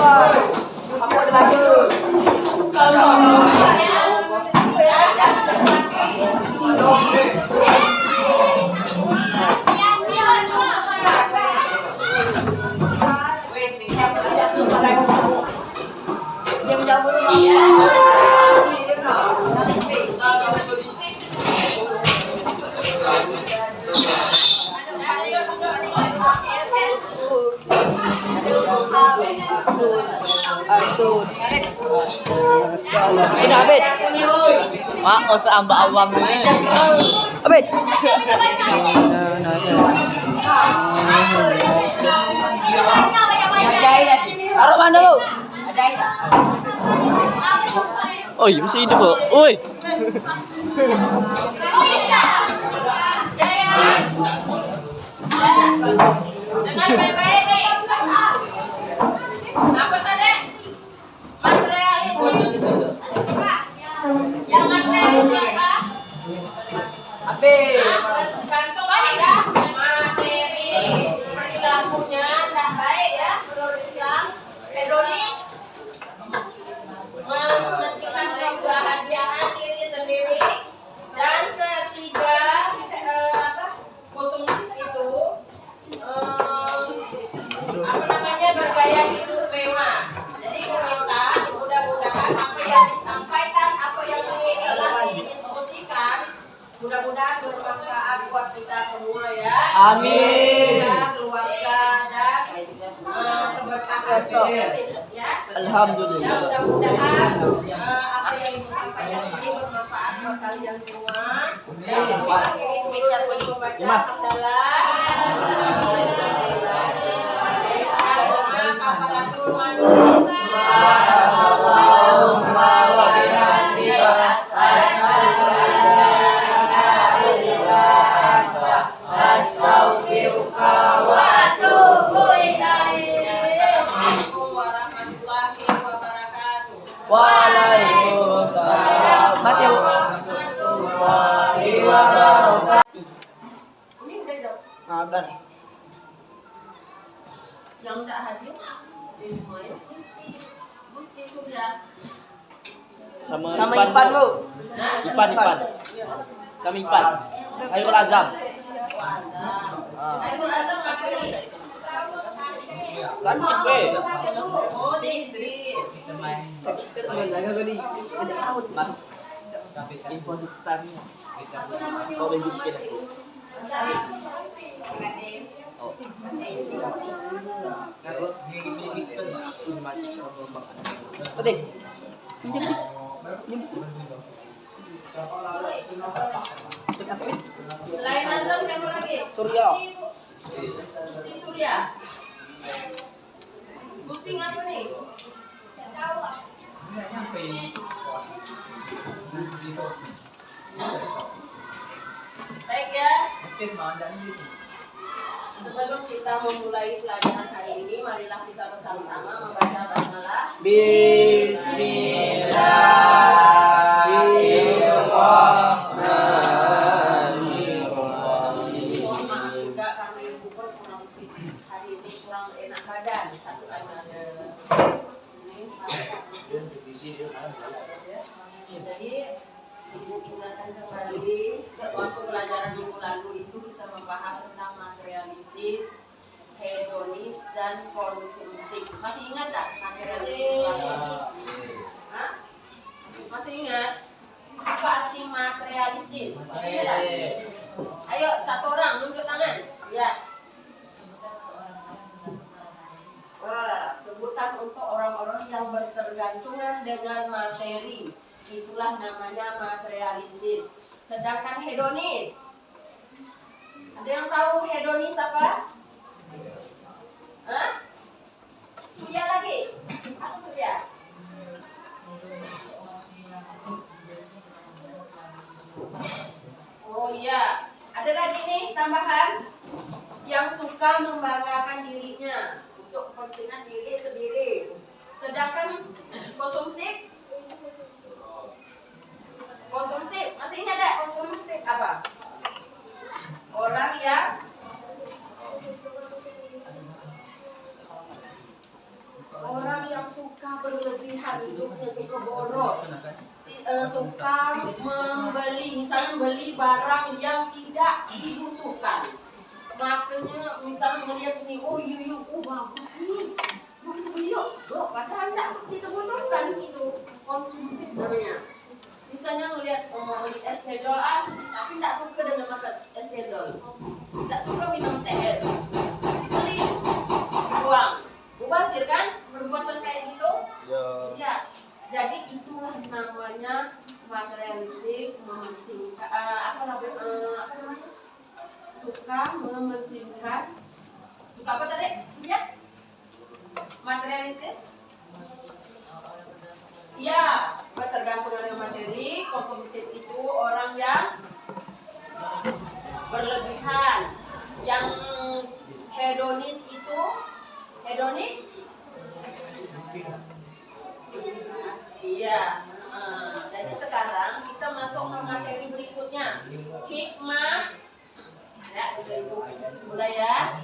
Apa ada baju? Yang jago Abid. Mak, usah ambak awam ni. Abid. Taruh mana bu? Oi, mesti hidup bu. Oi. Dengan baik-baik nih. Apa tadi? Materialis. Yang materialis apa? Abid. Gantung pada materi. Perilakunya tidak baik ya menurut Islam. Hedonis. Mementingkan kebahagiaan diri sendiri. Dan ketiga konsumtif itu apa namanya bergaya hidup mewah. Jadi kita mudah-mudahan apa yang disampaikan, apa yang telah didiskusikan, mudah-mudahan bermanfaat buat kita semua ya. Amin. Kita, keluarga dan keberkahan ya. Alhamdulillah. Ya, mudah-mudahan apa yang disampaikan ini bermanfaat buat kalian semua. Dan ini membaca adalah Kafaratul Majlis. Allahumma wa bihamdika astaghfiruka wa atubu ilaik. Assalamualaikum warahmatullahi wabarakatuh. Waalaikumsalam. Mati bu. Warahmatullahi wabarakatuh. Ini udah dong. Nah, udah. Yang tak hadir di rumah ya. Gusti sudah. Sama Ipan bu. Ipan. Kami Ipan. Hairul Azam. Ayo datang apa ini? Sakit weh. Oh, di istri. Mas. Info di startnya. Kau bentuk kita. Oh. Betul. Selain Azam siapa lagi? Surya. Gusti Surya. Gusti ngapa nih? Baik ya. Sebelum kita memulai pelajaran hari ini, marilah kita bersama-sama membaca basmalah. Bismillahirrahmanirrahim. Mohon maaf juga kami Bubur kurang fit hari ini, kurang enak badan. Satu ada ini. Jadi ibu ingatkan kembali waktu pelajaran minggu lalu itu kita membahas tentang materialistis, hedonis dan konsumtif. Masih ingat tak materialistis? Hah? Masih ingat? Apa arti materialistis? Masih ingat tak? Ayo satu orang nunjuk tangan. Ya. Sebutan untuk orang-orang yang bertergantungan dengan materi. Itulah namanya materialistis. Sedangkan hedonis, ada yang tahu hedonis apa? Hah? Surya lagi? Aku Surya. Oh iya, ada lagi nih tambahan yang suka membanggakan dirinya untuk kepentingan diri sendiri. Sedangkan konsumtif, masih ingat ada konsumtif apa? Orang yang barang yang tidak dibutuhkan. Makanya misalnya melihat ini, oh iya, oh bagus nih, yuk kita beli yuk. Loh, padahal tidak kita butuhkan itu, konsumtif namanya. Misalnya melihat es cendol, tapi tidak suka dengan makan es cendol, tidak suka minum teh es, beli, buang, mubazir kan perbuatan kayak gitu? Ya. Jadi itulah namanya materialistik, mementingkan apa namanya? Suka mementingkan, suka apa tadi? Ya, materialistik. Ya, tergantung dengan materi. Konsumtif itu orang yang berlebihan. Yang hedonis itu hedonis. Iya. Jadi sekarang kita masuk ke materi berikutnya. Hikmah. Ya, mulai ya.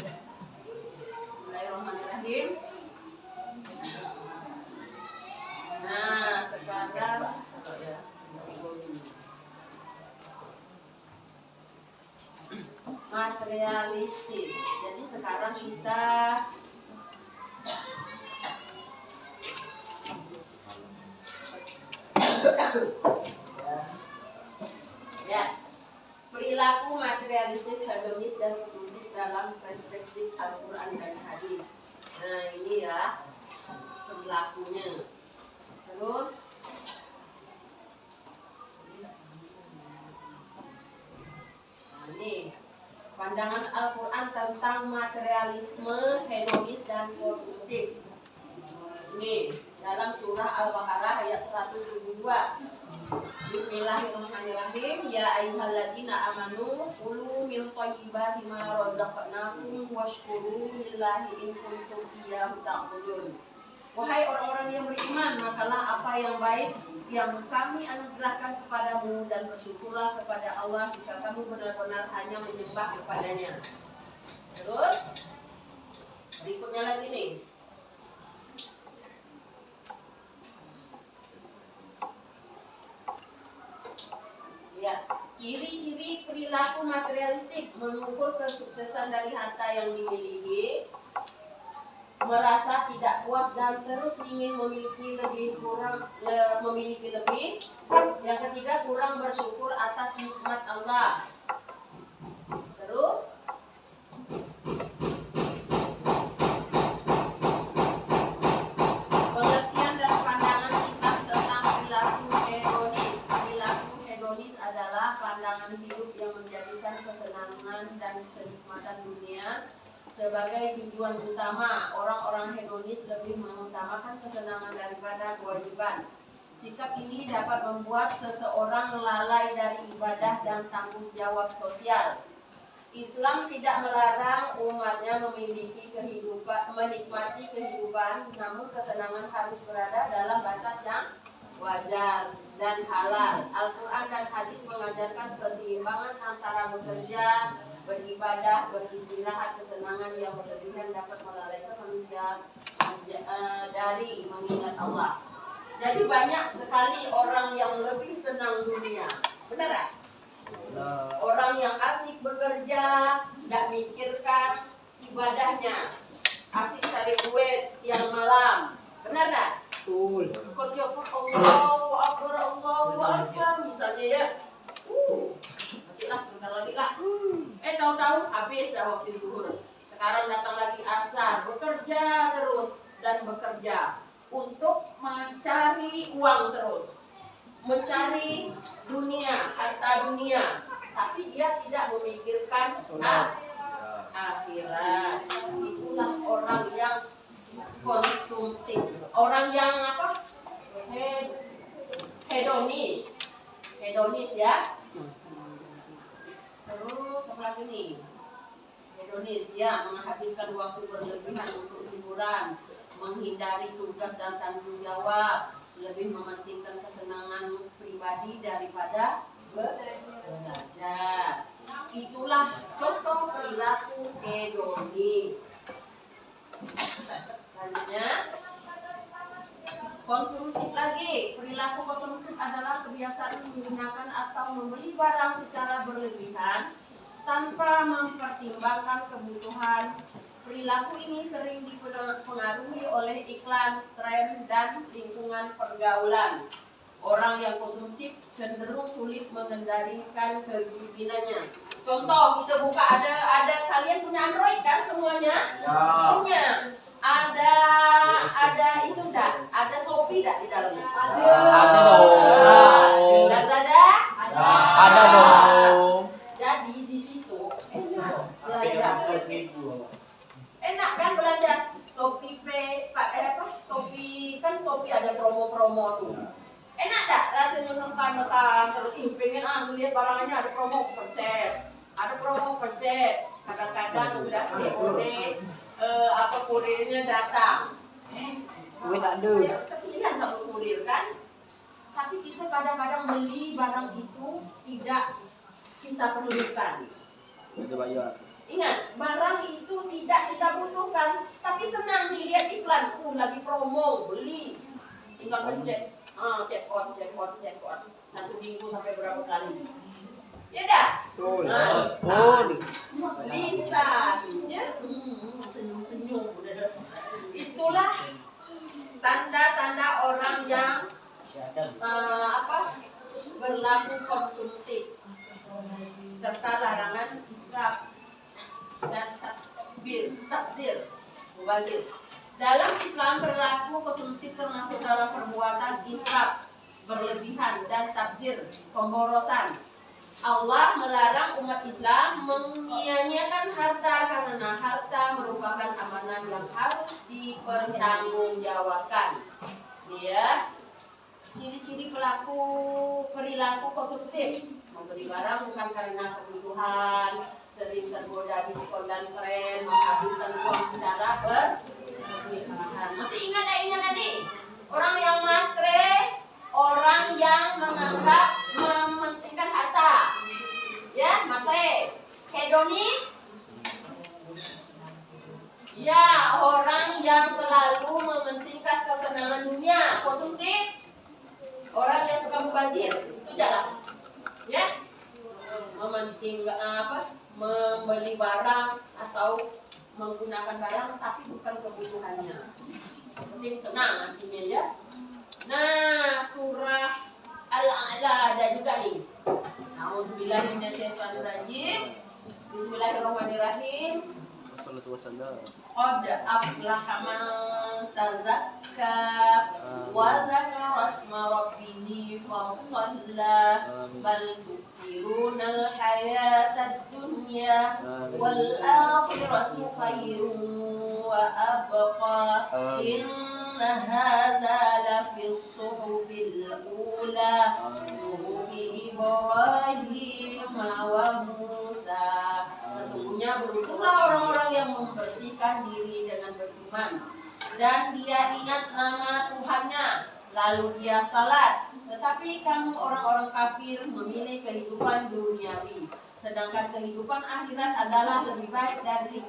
Bismillahirrahmanirrahim. Nah, sekarang materialistis. Jadi sekarang kita ya, perilaku materialistis, hedonis dan konsumtif dalam perspektif Al-Quran dan hadis. Nah, ini ya perilakunya. Terus ini pandangan Al-Quran tentang materialisme, hedonis dan konsumtif. Ini dalam surah Al-Baqarah ayat 172. Bismillahirrahmanirrahim. Ya ayyuhalladzina amanu kulu min thayyibati ma razaqnakum washkuru lillahi in kuntum iyyahu ta'budun. Wahai orang-orang yang beriman, makalah apa yang baik yang kami anugerahkan kepadamu dan bersyukurlah kepada Allah jika kamu benar-benar hanya menyembah kepadanya. Terus berikutnya lagi nih. Ya, ciri-ciri perilaku materialistik mengukur kesuksesan dari harta yang dimiliki, merasa tidak puas dan terus ingin memiliki lebih. Yang ketiga, kurang bersyukur atas nikmat Allah. Terus pengertian dan pandangan Islam tentang perilaku hedonis. Perilaku hedonis adalah pandangan hidup yang menjadikan kesenangan dan kenikmatan dunia sebagai tujuan utama. Orang-orang hedonis lebih mengutamakan kesenangan daripada kewajiban. Sikap ini dapat membuat seseorang lalai dari ibadah dan tanggung jawab sosial. Islam tidak melarang umatnya menikmati kehidupan, namun kesenangan harus berada dalam batas yang wajar dan halal. Al-Quran dan hadis mengajarkan keseimbangan antara bekerja, beribadah, beristirahat. Kesenangan yang berlebihan dapat melalaikan manusia dari mengingat Allah. Jadi banyak sekali orang yang lebih senang dunia, benar tak? Orang yang asik bekerja, tidak mikirkan ibadahnya, asik cari duit siang malam, benar tak? Betul. Kerja pun Allahu Akbar, misalnya ya. Nanti lah sebentar lagi lah. Tahu-tahu habis dah waktu zuhur. Sekarang datang lagi asar, bekerja terus dan bekerja untuk mencari uang terus, mencari dunia, harta dunia, tapi dia tidak memikirkan akhirat. Itulah orang yang konsumtif, orang yang apa? Hedonis ya. Terus apa lagi nih? Hedonis ya, menghabiskan waktu berlebihan untuk hiburan, menghindari tugas dan tanggung jawab, lebih mementingkan kesenangan pribadi daripada belajar. Itulah contoh perilaku hedonis. Selanjutnya, konsumtif lagi. Perilaku konsumtif adalah kebiasaan kebiasaan menggunakan atau membeli barang secara berlebihan tanpa mempertimbangkan kebutuhan. Perilaku ini sering dipengaruhi oleh iklan, tren, dan lingkungan pergaulan. Orang yang konsumtif cenderung sulit mengendalikan keinginannya. Contoh, kita buka ada kalian punya Android kan semuanya? Punya. Ada itu enggak? Ada Shopee enggak di dalamnya? Ada dong. Lazada? Ada dong. Jadi di situ belanja. Enak kan belanja? Shopee Pay, Shopee kan Shopee ada promo-promo tuh. Enak tak rasanya nekan-nekan terus pengen lihat barangnya ada promo pencet. Ada promo pencet. Kadang-kadang udah COD kurirnya datang. Duit tak ada. Kesian sama kurir kan? Tapi kita kadang-kadang beli barang itu tidak kita perlukan. Kita bayar. Ingat, barang itu tidak kita butuhkan, tapi senang dilihat iklan, lagi promo, beli. Tinggal pencet, check out. 1 minggu sampai berapa kali. Ya dah? Bisa. Ya? Senyum-senyum. Itulah tanda-tanda orang yang berlaku konsumtif serta larangan israf dan tabzir. Dalam Islam perilaku konsumtif termasuk dalam perbuatan israf, berlebihan, dan tabzir, pemborosan. Allah melarang umat Islam menyia-nyiakan harta karena harta merupakan amanah yang harus dipertanggungjawabkan. Ya, ciri-ciri perilaku konsumtif: membeli barang bukan karena kebutuhan, sering tergoda diskon dan tren, menghabiskan uang secara berlebihan. Masih ingat tadi? Orang yang matre, orang yang menganggap mementingkan harta. Ya, matre. Hedonis. Ya, orang yang selalu mementingkan kesenangan dunia. Konsumtif. Orang yang suka mubazir. Itu jalan. Ya. Mementingkan membeli barang atau menggunakan barang tapi bukan kebutuhannya. Penting senang nantinya ya. Nah, surah Al-A'la ada juga nih. A'udzubillahi minasyaitonirrajim. Bismillahirrahmanirrahim. Qad aflaha man tazakka wa dzakara asma rabbih fa shalla bal tu'thirunal hayatad dunya wal akhiratu khairun wa abqa inna hadza lafis suhufil ula suhufi Ibrahim wa Musa. Sesungguhnya beruntunglah orang-orang yang membersihkan diri dengan beriman dan dia ingat nama Tuhannya lalu dia salat. Tetapi kamu orang-orang kafir memilih kehidupan duniawi, sedangkan kehidupan akhirat adalah lebih baik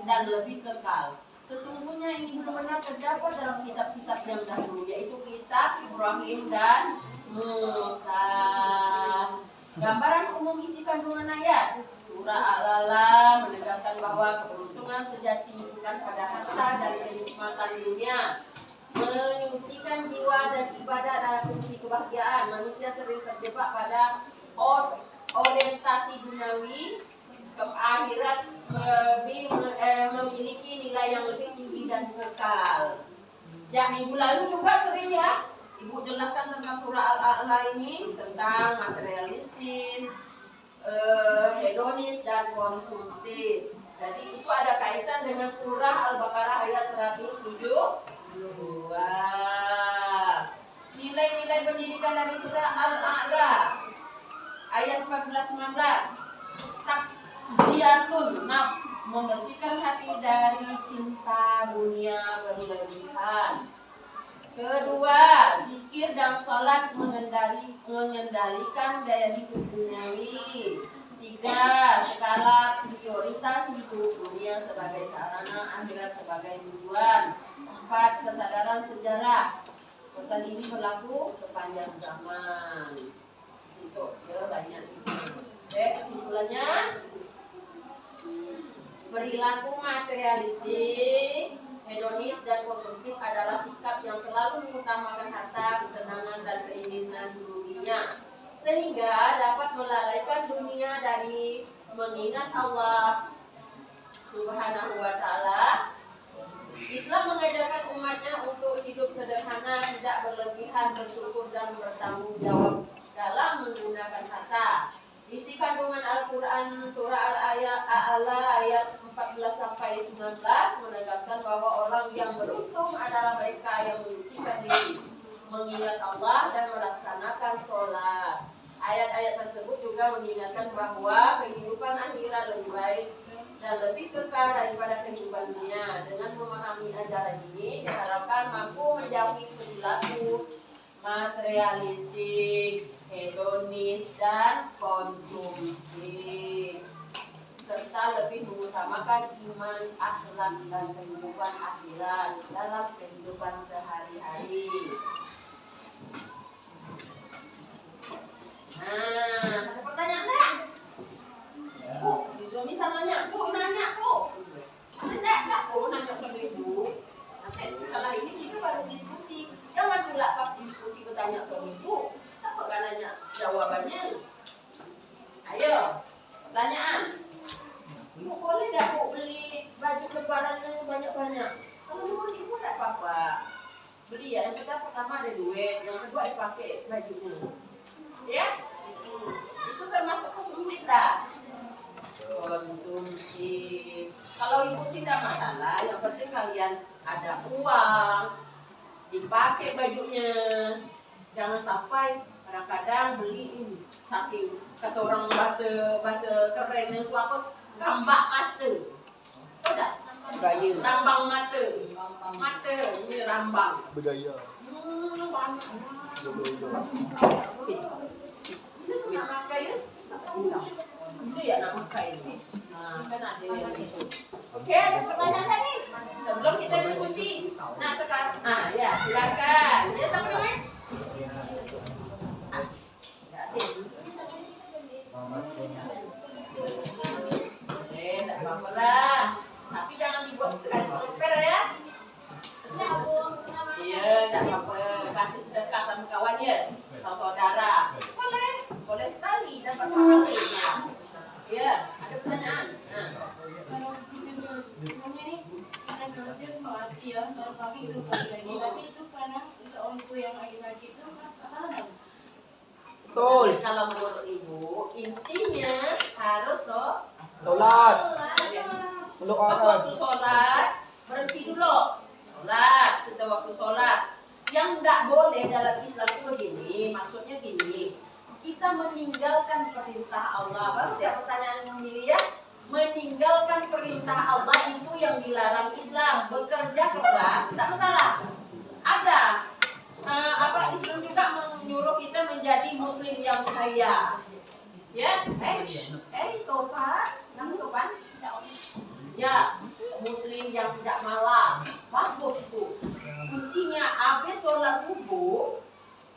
dan lebih kekal. Sesungguhnya ini benar-benar terdapat dalam kitab-kitab yang dahulu, yaitu kitab Ibrahim dan Musa. Gambaran umum isi kandungan ayat. Surah Al-A'la menegaskan bahwa keberuntungan sejati bukan pada harta dari kenikmatan dunia, menyucikan jiwa dan ibadah adalah kunci kebahagiaan. Manusia sering terjebak pada orientasi duniawi, ke akhirat memiliki nilai yang lebih tinggi dan kekal. Ya, minggu lalu juga sering ya Ibu jelaskan tentang surah Al-A'la ini, tentang materialistis, hedonis, dan konsumtif. Jadi itu ada kaitan dengan surah Al-Baqarah ayat 172. Nilai-nilai pendidikan dari surah Al-A'la ayat 14-19. Takziyatun nafs, membersihkan hati dari cinta dunia berlebihan. Kedua, zikir dan sholat mengendalikan daya hidup duniawi. 3, skala prioritas hidup dunia sebagai sarana, akhirat sebagai tujuan. 4, kesadaran sejarah. Pesan ini berlaku sepanjang zaman. situ. Ya banyak. Oke, kesimpulannya perilaku materialistik, hedonis dan konsumtif adalah sikap yang terlalu mengutamakan harta, kesenangan dan keinginan dunia, sehingga dapat melalaikan dunia dari mengingat Allah Subhanahu wa Ta'ala. Islam mengajarkan umatnya untuk hidup sederhana, tidak berlebihan, bersyukur dan bertanggung jawab dalam menggunakan harta. Isi kandungan Al-Quran surah Al-A'la ayat 14-19 menegaskan bahwa orang yang beruntung adalah mereka yang menyucikan diri, mengingat Allah dan melaksanakan sholat. Ayat-ayat tersebut juga mengingatkan bahwa kehidupan akhirat lebih baik dan lebih kekal daripada kehidupan dunia. Dengan memahami ajaran ini diharapkan mampu menjauhi perilaku materialistik, hedonis dan konsumtif, serta lebih mengutamakan iman, akhlak dan kehidupan akhirat dalam kehidupan sehari-hari. Nah, ada pertanyaan enggak? Bu, suami sama nanya, Bu, nanya, Bu. Ada enggak, Bu, nanya sama ibu? Sampai setelah ini kita baru diskusi. Jangan pula pas diskusi bertanya sama ibu. Siapa kan nanya jawabannya? Ayo, pertanyaan. Ibu boleh enggak, Bu, beli baju lebaran yang banyak-banyak? Kalau menurut ibu enggak apa-apa. Beli ya, yang kita pertama ada duit, yang kedua dipakai bajunya. Ya? Itu termasuk konsumtif dah. Konsumtif. Kalau ibu sih tidak masalah, yang penting kalian ada uang, dipakai bajunya. Jangan sampai kadang-kadang beli saking kata orang bahasa keren yang tua apa gambak mata. Tahu tak? Gaya. Rambang mata. Mata ini rambang. Bergaya. Banyak. Itu nak pakai ya? Itu ya nak pakai ini. Nah, kan ada yang itu. Oke, ada pertanyaan tadi? Sebelum kita diskusi. Nah, sekarang. Nah, ya, silakan. Ya, sampai. Ya, sih. Tak apa-apa lah. Tapi jangan dibuat kali propel ya. Iya, tak apa. Kasih sedekah sama kawannya, sama saudara. Boleh sekali dapat pahala. Ya, ada pertanyaan. Kalau kita ini kita kerja semua hati ya, kalau pagi itu pagi lagi, tapi itu karena untuk orang tua yang lagi sakit itu salah kan? Betul. Kalau menurut ibu, intinya harus Sholat. Untuk pas orang. waktu sholat berhenti dulu. Sholat, kita waktu sholat. Yang tidak boleh dalam Islam itu begini, maksudnya gini. Kita meninggalkan perintah Allah. Baru siapa pertanyaan yang memilih ya? Meninggalkan perintah Allah itu yang dilarang Islam. Bekerja keras tidak masalah. Ada Islam juga menyuruh kita menjadi muslim yang kaya. Ya, Topan, nama Topan? Ya, muslim yang tidak malas. Bagus itu. Kuncinya habis sholat subuh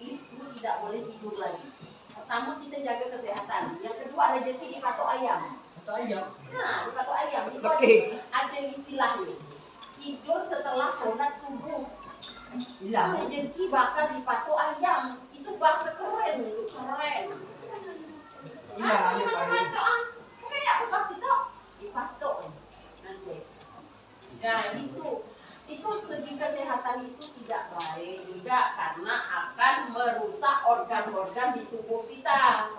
itu tidak boleh tidur lagi. Pertama kita jaga kesehatan. Yang kedua rezeki di patok ayam. Nah, di patok ayam itu ada istilahnya. Tidur setelah sholat subuh. Rezeki bakal di patok ayam. Itu bahasa keren, itu keren. Teman-teman doa. Kayak aku kasih tau di patok nanti. Nah, itu segi kesehatan itu tidak baik juga karena akan merusak organ-organ di tubuh kita.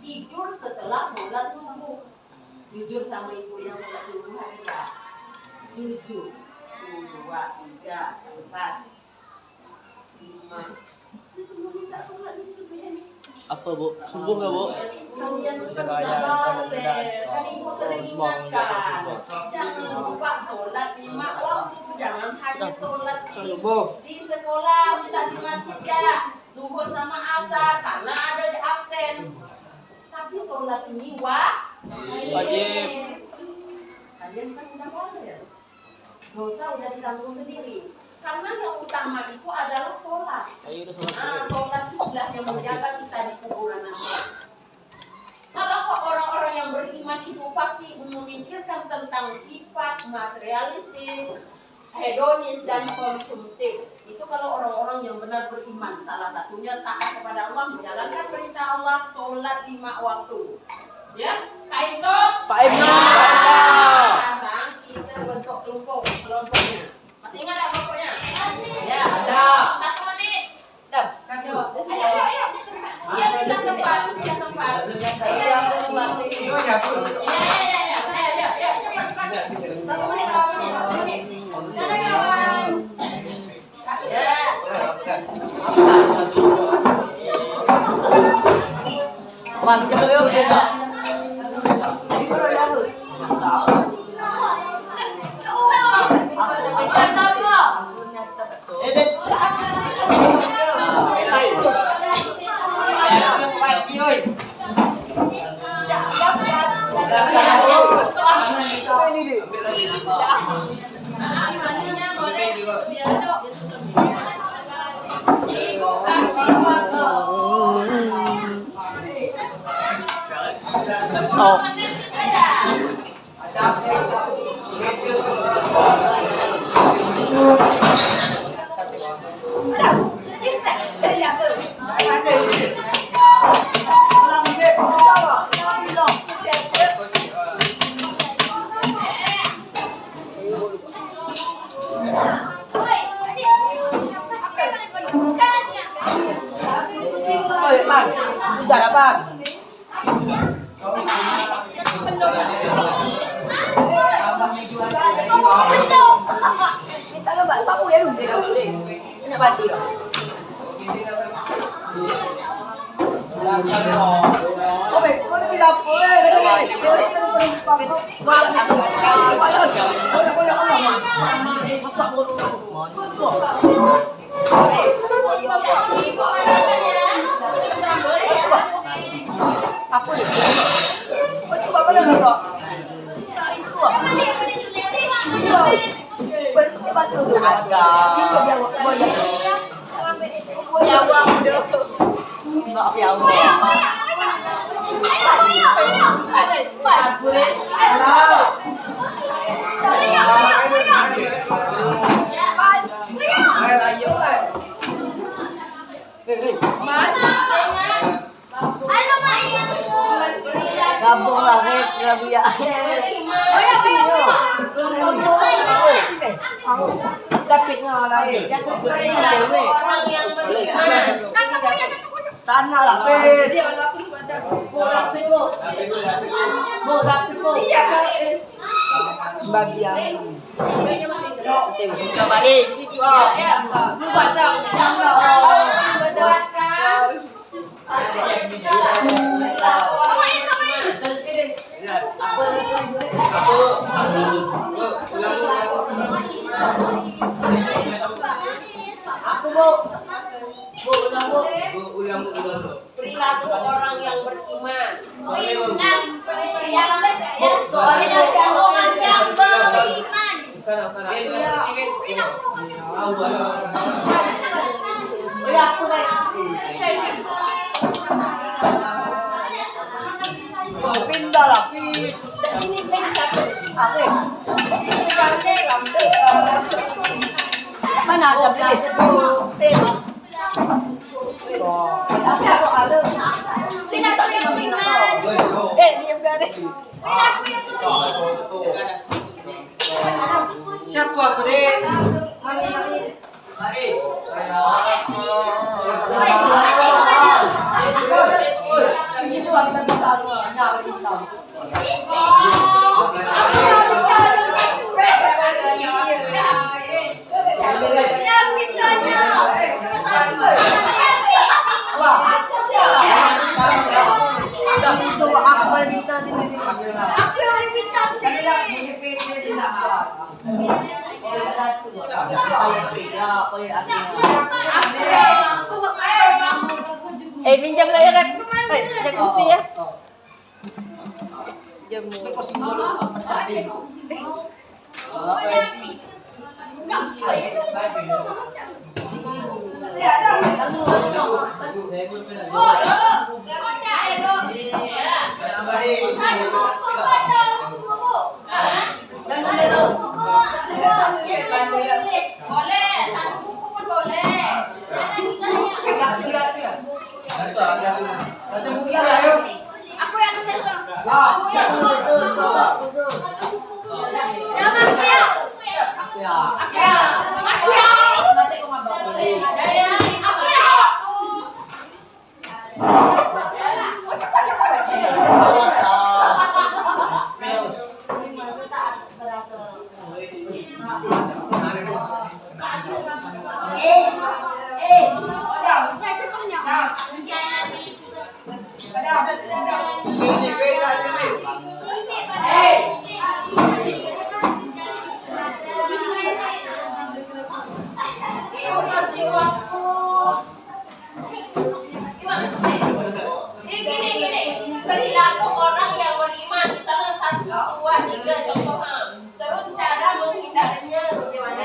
Tidur setelah sholat subuh. Jujur sama ibu yang sholat subuh hari ya. Jujur. 1, 2, 3, 4, 5. Ini semua minta sholat di subuh ini. Apa Bu? Subuh nggak Bu? Kalian Bisa bukan bayar, kalau sudah kan ibu sering ingatkan. Jangan lupa sholat 5 waktu. Jangan hanya sholat di sekolah, bisa di masjid ya. Zuhur sama asar karena ada di absen. Tapi sholat ini Wajib. Kalian kan udah bayar. Dosa udah ditanggung sendiri. Karena yang utama itu adalah sholat. Ayo udah sholat. Sholat itulah yang menjaga kita di kuburan nanti. Kalau kok orang-orang yang beriman itu pasti memikirkan tentang sifat materialistis, hedonis dan konsumtif. Itu kalau orang-orang yang benar beriman. Salah satunya taat kepada Allah, menjalankan perintah Allah, sholat 5 waktu. Ya, Pak Ibnu. Pak Ibnu. Sekarang kita bentuk kelompoknya. Masih ingat tak kelompoknya? Ya, ada. 1 menit. Ayo. Iya, kita tempat. Iya, tempat. Iya, cepat. 1 menit. Mami jangan yuk buka. Oh. Man, udah dapat. Minta ke bapakku ya, ini apa sih? Aku nih. Oh, itu bapak yang nggak? Nah, itu apa? Ada. Maaf ya Allah. Gabung lagi, Rabia. Dapat ngalahin, jangan cewek. Orang yang beriman. Sana lah. Dia Babia. Sudah balik situ ah. Lu badang. Perilaku orang yang beriman. Pindah lah, mana ada diam gak siapa aku deh? Mari. Ini tuh kita nyari hitam. Itu aku boleh minta sini. Aku boleh minta sini. Ini PC sini. Pinjam lah ya kan? Jangan kursi ya. Jamu. Boleh, satu buku pun boleh. Aku yang nulis dong. Jangan siap. Aku ya. Nanti aku ngabak. Aku ya. Ibu kasih waktu. Gini. Perilaku orang yang beriman misalnya 1, 2, 3 contohnya. Terus cara menghindarinya bagaimana?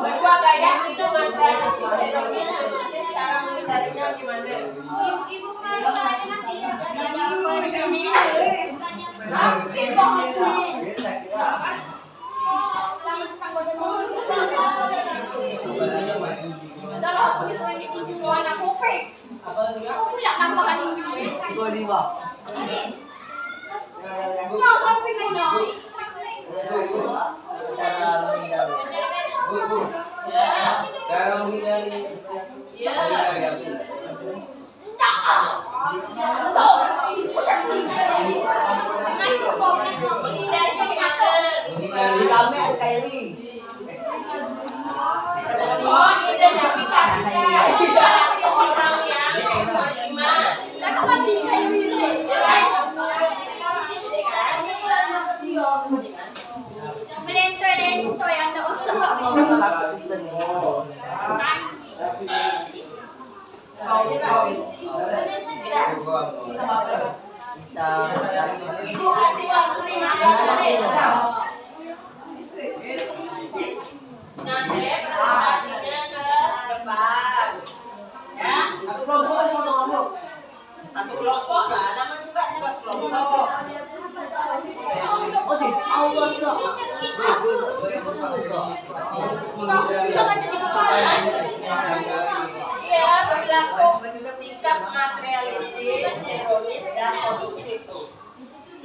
Berdua gaya itu materialistis hedonis. Cara menghindarinya gimana? Ibu kemarin ngasih Cara menghindari. Ya. Menghindarinya gimana? Oh, identifikasinya perilaku orang yang beriman. Melento yang ada Ibu kasih waktu 15 menit. Nanti presentasinya ke depan. Ya, satu kelompok lah, nama juga kelompok. Iya, berlaku sikap materialistis, hedonis, dan konsumtif.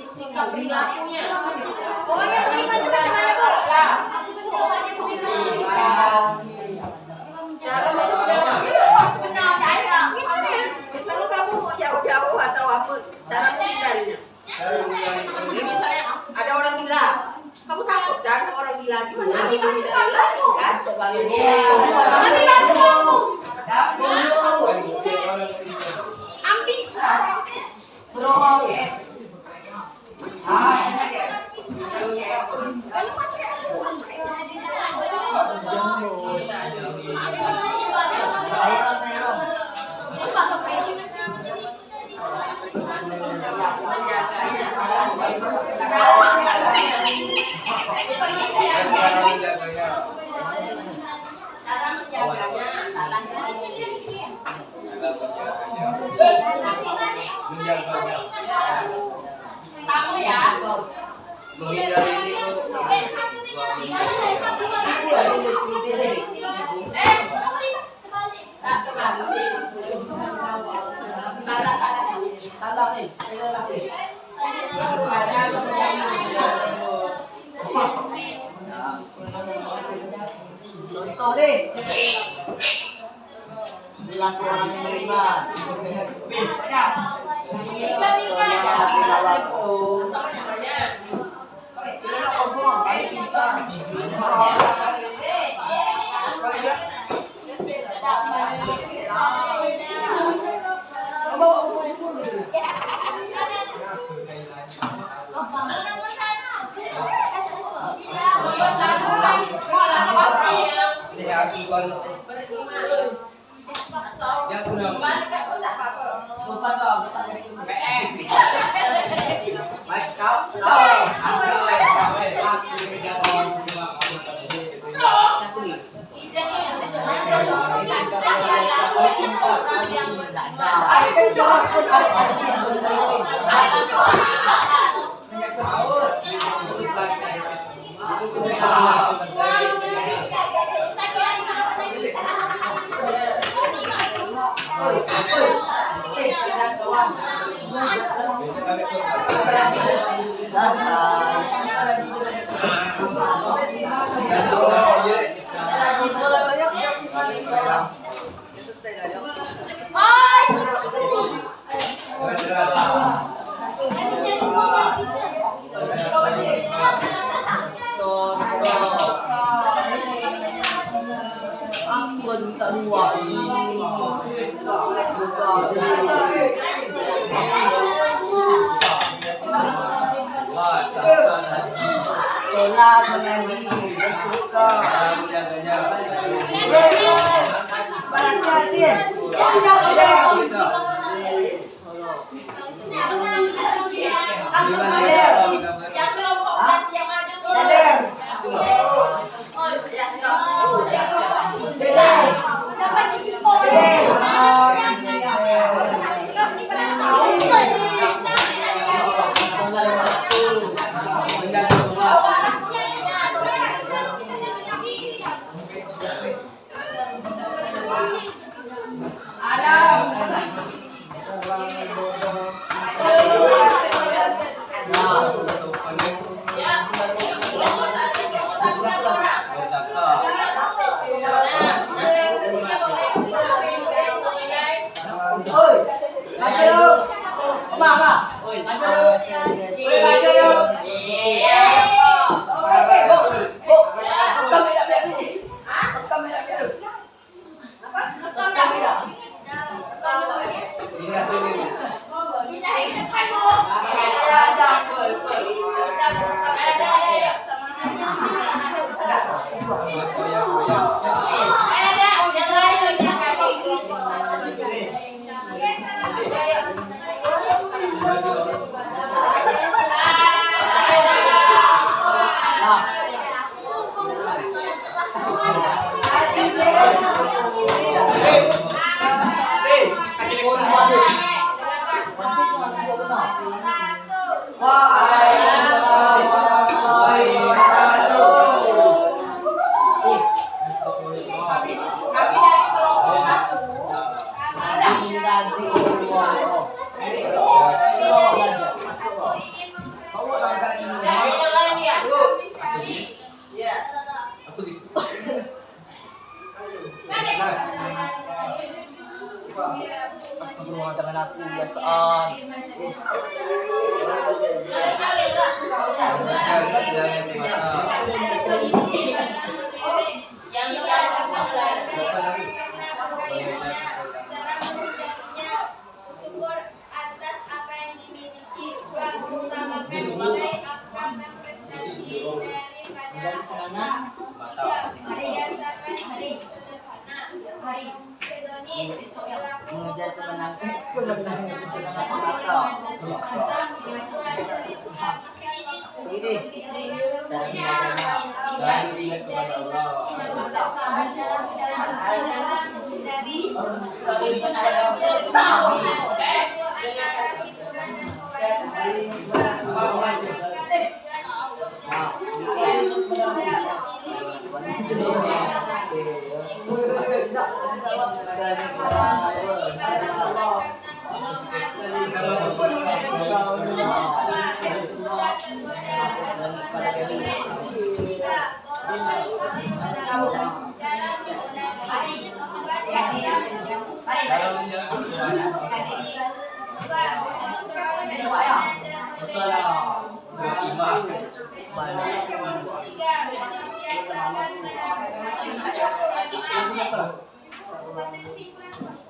Sikap perilakunya. Oh, ya, terima kasih Misalnya kamu mau jauh-jauh atau apa, cara menghindarinya. Ini misalnya ada orang gila, kamu takut kan sama orang gila? Gimana lagi menghindari lagi kan? Mati lagi kamu. Ambil. Cara menjaganya sama ya. Contoh deh. Berlaku orang yang beriman. Tiga-tiga aja. Sama namanya.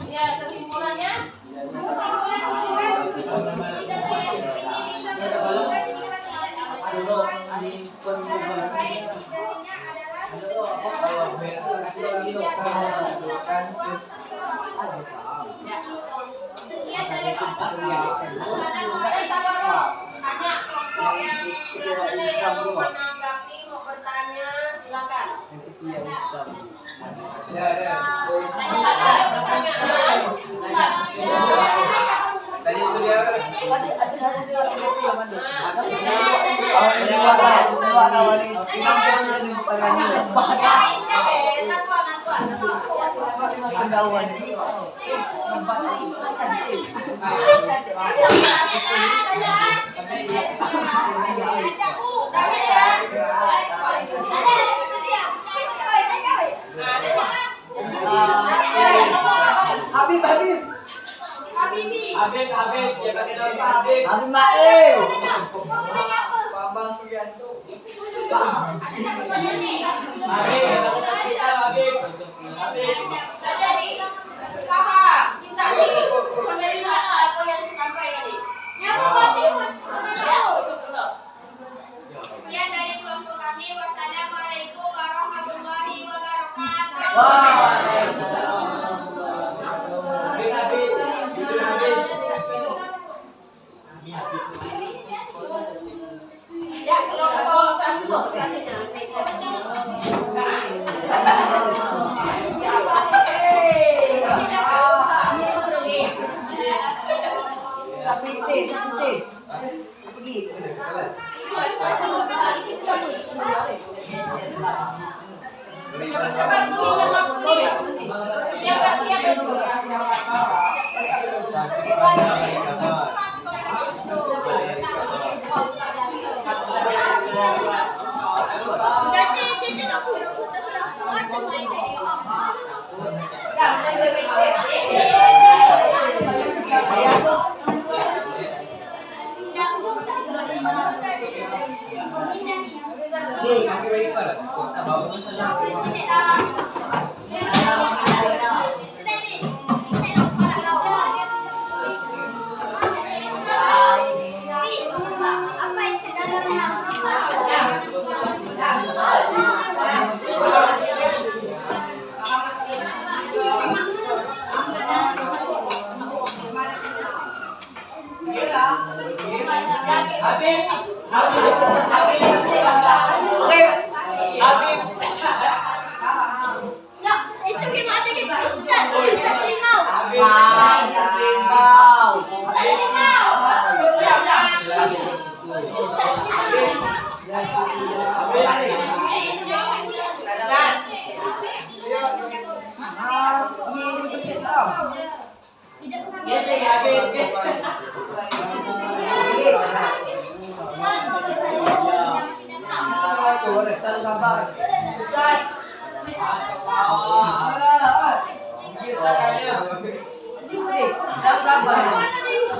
Ya, kesimpulannya. Tanya kelompok yang biasanya yang mau menanggapi, mau bertanya, silakan. Tadi sudah Habib, Habib. Habib, siapa kita Habib? Habib Mail. Bambang Sugianto. Habib, kita Habib. Habib. Sekian dari kelompok kami. Wassalamualaikum warahmatullahi wabarakatuh. Habib, Habib. Ya, kelompok satu selanjutnya. Sapite, sapite. Pergi. Habib, Habib, Habib, Habib. Itu gimana kita Ustaz? Ustaz Limau. Ustaz Limau. Ustaz Limau. Yes, Habib.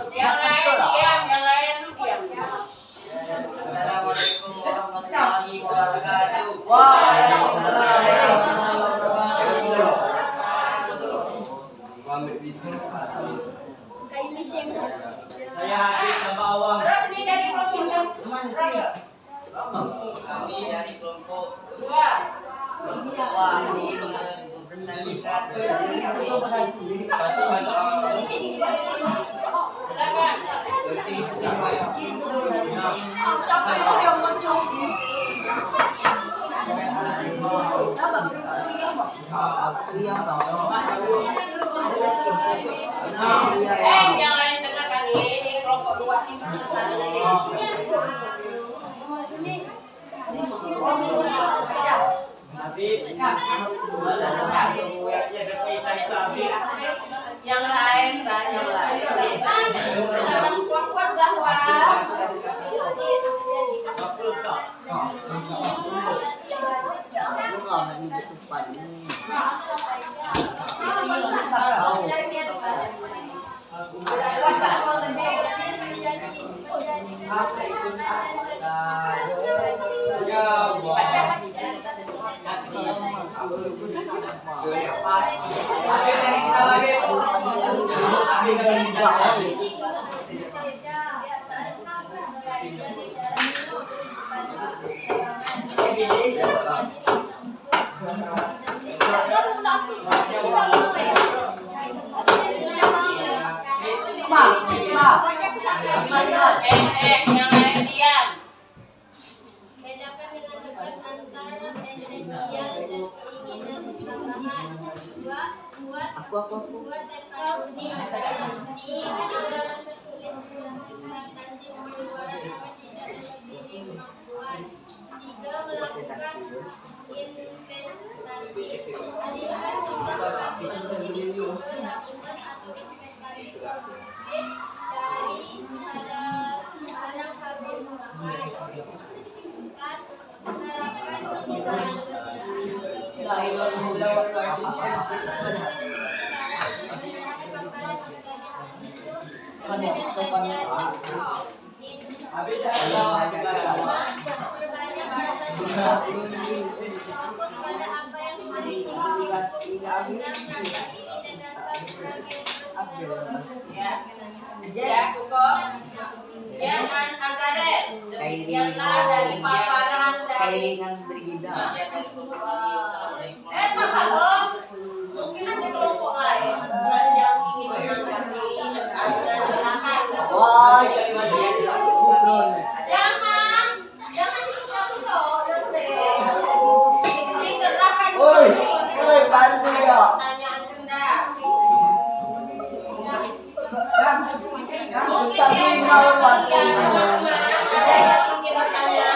Yang lain diam, yang lain lu diam. Assalamualaikum warahmatullahi wabarakatuh. Saya Habib Nabawang. Ini dari kelompok Kami dari kelompok dua. Wah, ini mempresentasikan Yang lain dengarkan ini kelompok dua ini. Habib. Yang lain kan, yang lain. Jangan kuat-kuat bahwa yang lain diam. Bedakan dengan tugas antara esensial dan ingin Buat FKUD Siti mengatasi pengeluaran yang tidak melebihi kemampuan. 3. Melakukan investasi alihkan sisa penghasilan menjadi sumber tabungan atau investasi produktif daripada barang habis pakai. 4. Menerapkan penggunaan Jangan antara demikianlah dari paparan dari sama dong. Mungkin ada kelompok lain yang ingin menanggapi silakan. Jangan disuruh dong. Dikerahkan pertanyaan Anda. Mungkin ada yang ingin bertanya.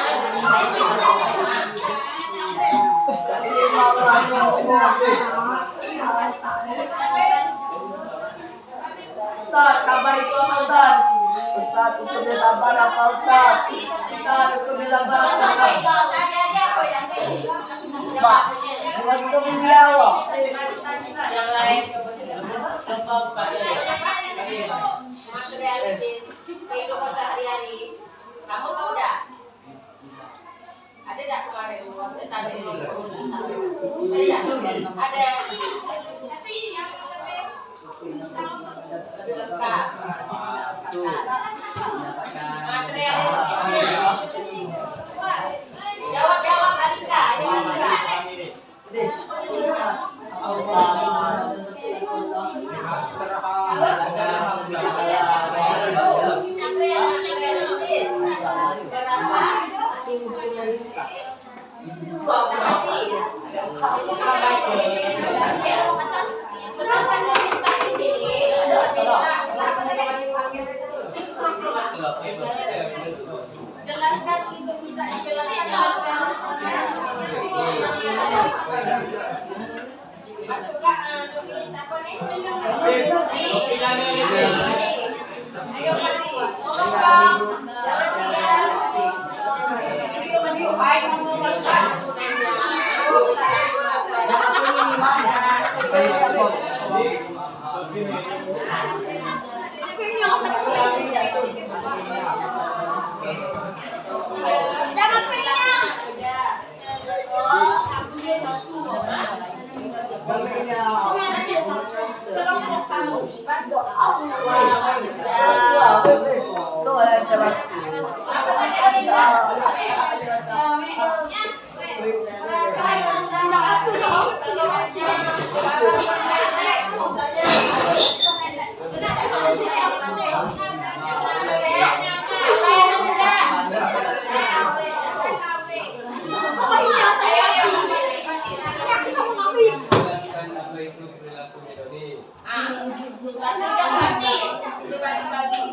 Ustaz, kabar itu apa Ustaz? Ustaz, itu dia sabar apa Ustaz? Ustaz, itu dia sabar apa Ustaz? Pak, bukan itu menjawab. Yang lain materialistis kehidupan sehari-hari. Kamu tahu dah? Ada dah kemarin tadi ada lengkap materialistis. Jawab Alika. Jelaskan itu bisa dijelaskan. Ayo mandi, ngomong dong, jangan diam. Video mandi, baik ngomong Ustaz. Jangan pegang.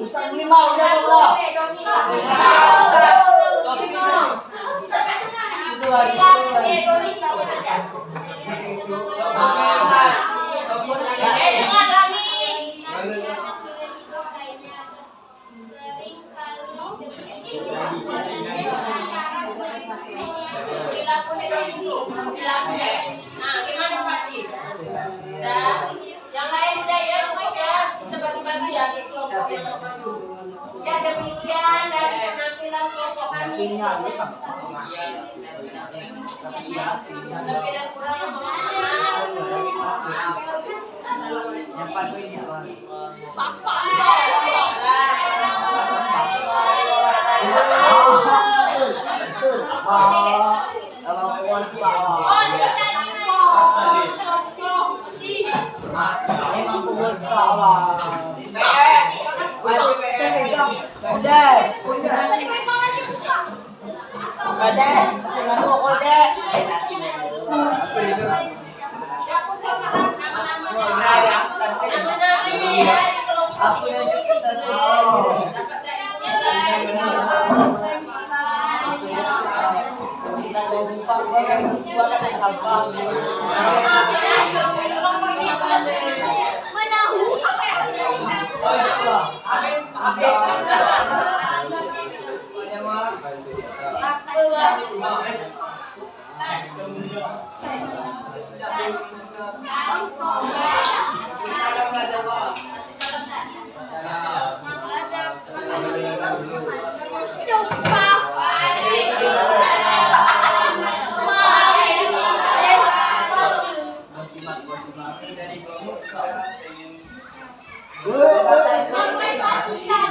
Ustaz Limau jawab. Nah, gimana Pak Ji? Yang lain udah ya, pokoknya sebagi-bagi ya di kelompok yang terbaru. Ya demikian dari penampilan kelompok kami. Lebih dan kurang yang mohon maaf. Yang patuhnya. Siapa nama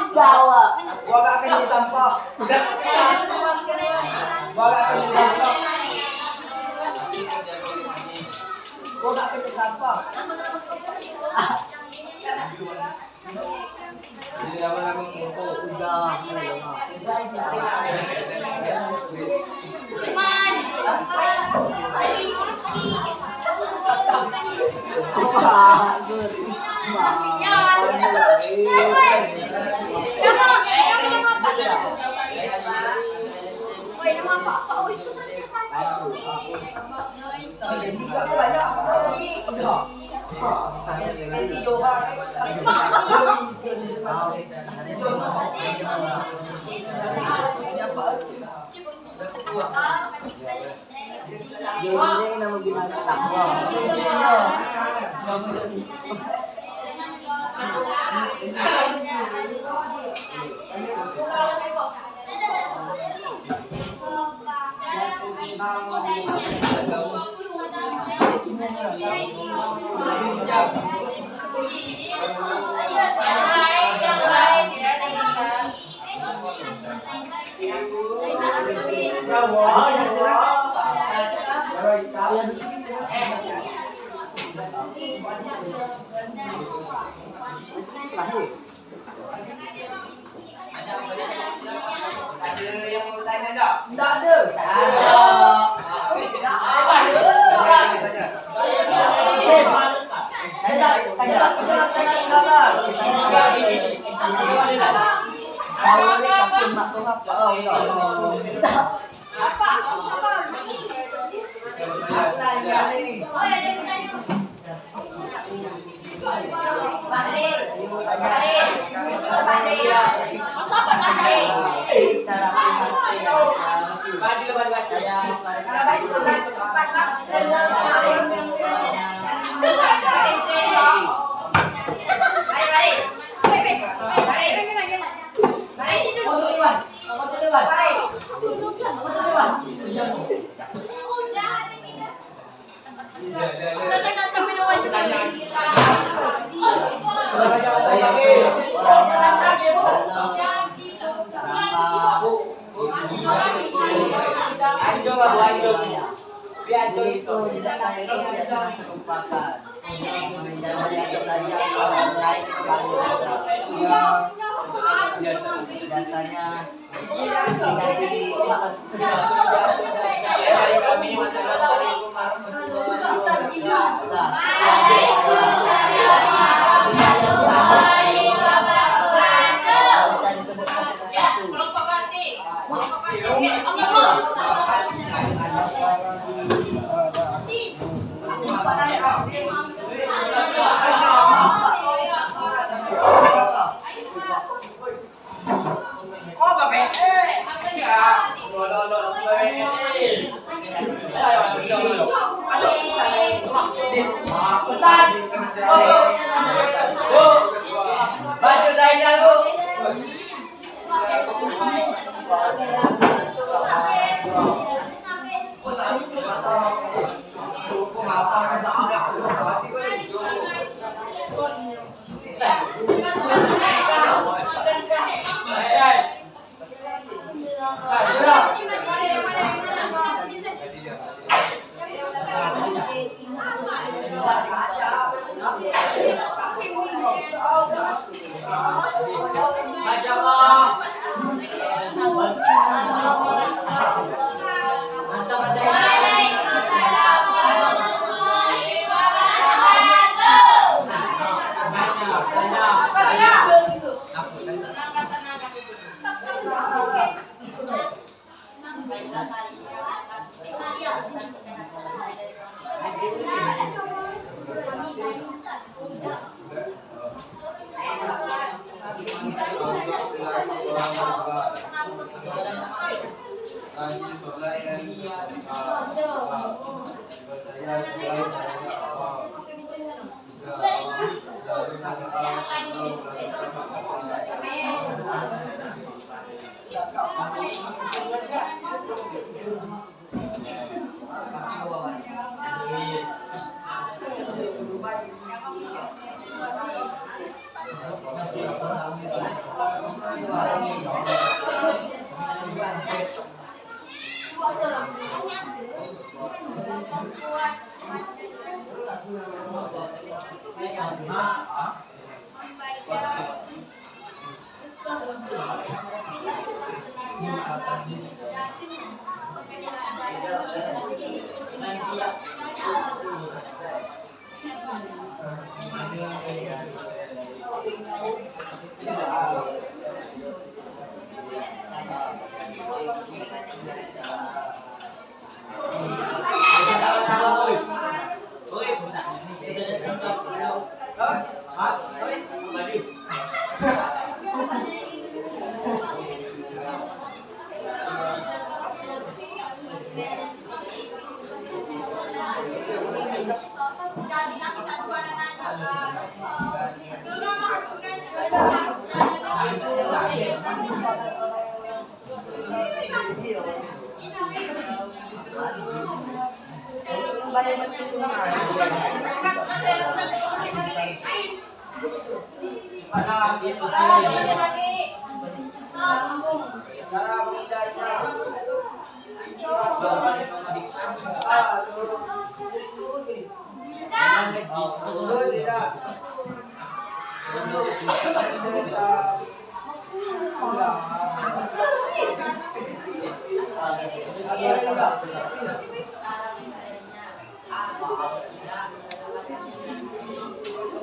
Jawa. Gua gak akan ditampok. Gua gak akan ditampok. Gua gak akan ditampok. Jadi apa lagi untuk udah. Ada yang mau tanya tak? Enggak ada. Baju Zainal bu.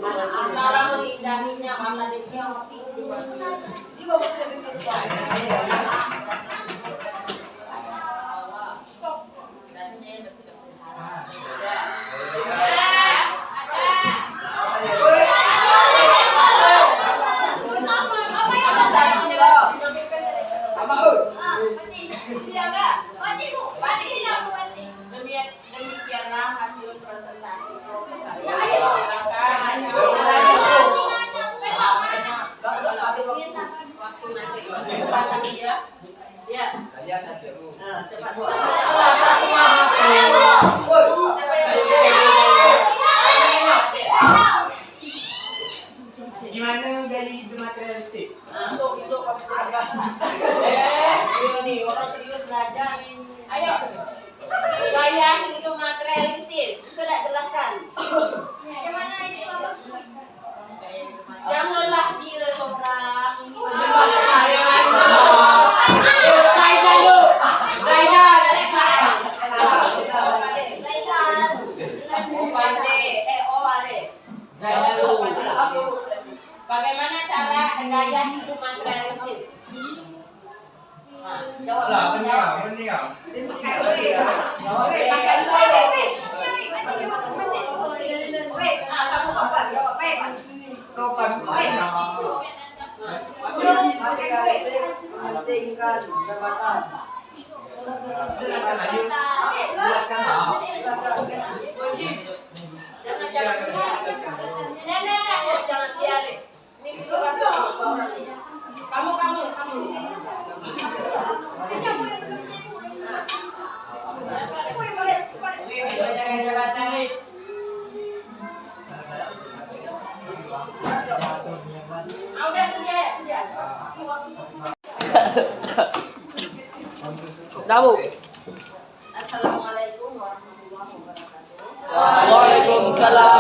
Antara menghindarinya karena dia mati demikianlah hasil presentasi program kami. Waktu nanti cepat ya. Ya. Cepat. Gimana gaya hidup materialistik? Masuk agak. Ini orang serius belajar. Ayo. Gaya hidup materialistis. Bisa tak jelaskan? Janganlah gila seorang. Bagaimana cara gaya hidup materialistis? Jawab. Kamu kapan? Jawab. Mementingkan jabatan. Jelaskan aja. Jelaskan lah. Jangan jangan biarin. Ini surat orang. Kamu. Tahu. Assalamualaikum warahmatullahi wabarakatuh. Waalaikumsalam